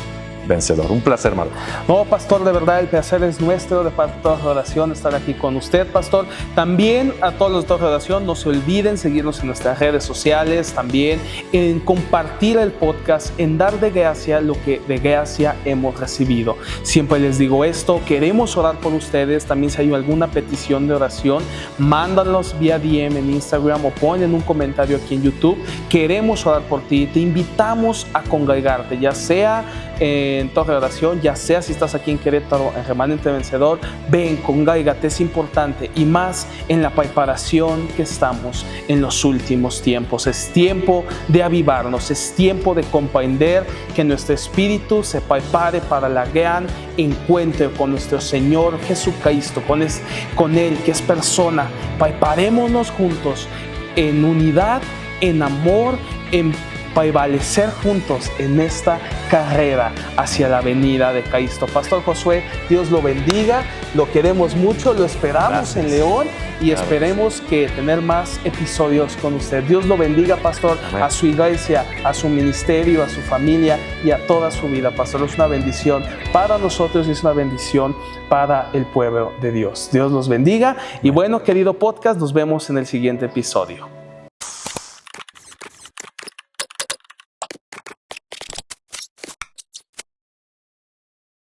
Vencedor. Un placer, Marco. No, Pastor, de verdad el placer es nuestro de parte de Torre de Oración estar aquí con usted, Pastor. También a todos los de Torre de Oración, no se olviden seguirnos en nuestras redes sociales, también en compartir el podcast, en dar de gracia lo que de gracia hemos recibido. Siempre les digo esto, queremos orar por ustedes. También si hay alguna petición de oración, mándanos vía DM en Instagram o ponen un comentario aquí en YouTube. Queremos orar por ti. Te invitamos a congregarte, ya sea en Torre de Oración, ya sea si estás aquí en Querétaro, en Remanente Vencedor. Ven, congáigate, es importante, y más en la preparación que estamos en los últimos tiempos. Es tiempo de avivarnos, es tiempo de comprender que nuestro espíritu se prepare para la gran encuentro con nuestro Señor Jesucristo, con Él que es persona. Preparémonos juntos en unidad, en amor, en prevalecer juntos en esta carrera hacia la venida de Cristo. Pastor Josué, Dios lo bendiga, lo queremos mucho, lo esperamos. Gracias. En León y claro, esperemos que tener más episodios con usted. Dios lo bendiga, Pastor. Amén. A su iglesia, a su ministerio, a su familia y a toda su vida, Pastor. Es una bendición para nosotros y es una bendición para el pueblo de Dios. Dios los bendiga. Amén. Y bueno, querido podcast, nos vemos en el siguiente episodio.